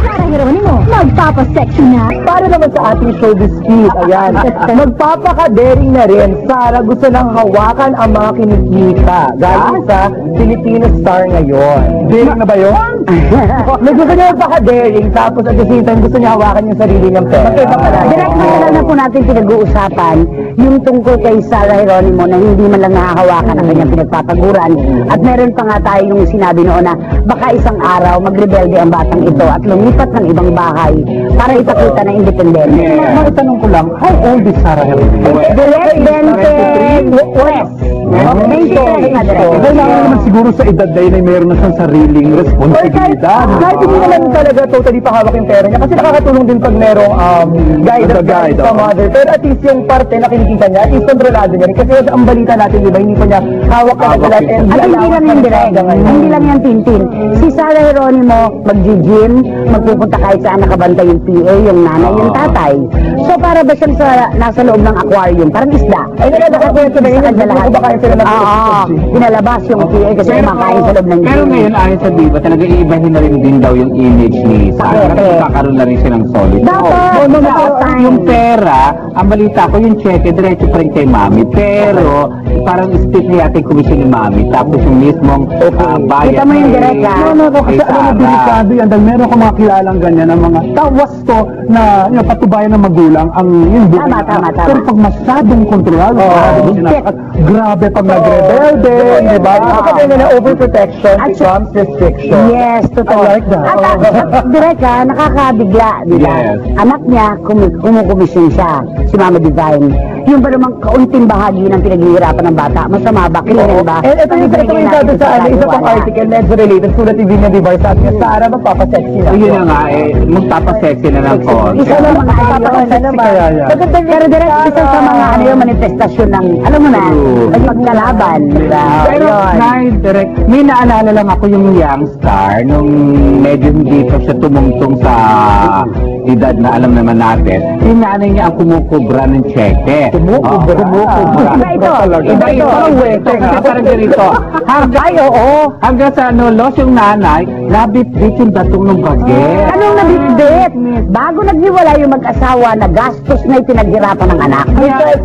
Sara Geronimo, magpapaseksyon na. Para naman sa ating showbiz feed, ayan. Magpapaka-daring na rin. Sara gusto nang hawakan ang mga kinikita. Galing sa Filipino Star ngayon. Daring na ba yun? Gusto niya magpaka-daring, tapos at the same time gusto niya hawakan yung sarili niyang pera. Direct matagal na po natin pinag-uusapan yung tungkol kay Sara Geronimo na hindi man lang nahahawakan ang kanyang pinagpapaguran. At meron pa nga tayo yung sinabi noon na baka isang araw magrebelde ang batang ito at lumipat ng ibang bahay para ipakita na independente. Maitanong ko lang, how old is Sara Geronimo? Direct 23 West. 23 na direct. Kailangan naman siguro sa edad na yun ay meron na siyang sariling responsibilidad. Kahit hindi naman talaga totally pahawak yung pera niya kasi nakakatulong din pag merong guide sa mother. Pero at least yung parte na kinikita niya, at least kontrolado niya rin. Kasi ang balita natin, di ba, hindi pa niya hawak talaga lahat. At hindi lang yan direct. Hindi lang yan tintin. Si Sara Geronimo, mag-gym, magpupunta kahit saan nakabantay yung PA, yung nanay, yung tatay. So para ba siyang nasa loob ng aquarium? Parang isda. Ay, nakakakwento na yun. Kumakain sila ng pinalabas yung PA kasi kumakain sa loob ng gym. Pero ngayon, ayon sa Diva, talaga iibahin na rin din daw yung image ni Sara. Kakaroon na rin siya ng solid. Yung pera, ang balita ko, yung cheque, diretso pa rin kay Mami. Pero, parang split niya ating komisyon ni Mami. Tapos yung mismong bayan. Kita mo yung direct, ha? Kasi alam mo, delikado yan. Dahil meron ko mga kilalang ganyan ng mga tawas to na patubayan ng magulang ang yung buhay. Tama. Pero pag masyadong kontrolado, grabe pag nagrebelde, di ba? Kapag na overprotection becomes restriction. Yes, totoo. I like that. At direct ha, nakakabigla, di ba? Yes. Anak niya, kumukomisyon siya, si Mama Divine. Yung ba namang kaunting bahagi ng pinaghihirapan ng bata, masama ba? Krimen ba? And ito yung sabi sa isa pang article, medyo related, sulat ni Vina Dibar, sabi niya, Sara, magpapasexy na. Yun na nga, magpapasexy na lang ko. Isa lang mga pero direct isa sa mga manifestasyon ng, alam mo na, pagkalaban. Pero direct, may naalala lang ako yung young star nung medyo hindi pa siya tumungtong sa edad na alam naman natin. Yung nanay niya ang kumukubra ng cheque. Kumukubra. Iba ito. Kasi parang ganito. Hanggang sa loss yung nanay, nabit-bit yung datong ng baget. Anong nabit-bit? Bago naghiwala yung mag-asawa na gastos na ipinaghirapan ng anak.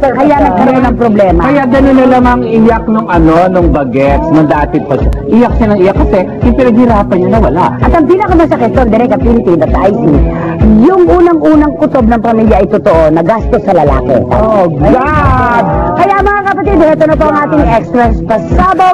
Kaya nagkaroon ng problema. Kaya ganun na lamang iyak nung bagets, nung dati pa siya. Iyak siya ng iyak kasi yung pinaghirapan niya nawala. At ang pinakamasakit doon, direct at Philippine at IC, yung unang-unang kutob ng pamilya ay totoo, na gastos sa lalaki. Oh, God! Kaya mga kapatid, ito na po ang ating express pasabog.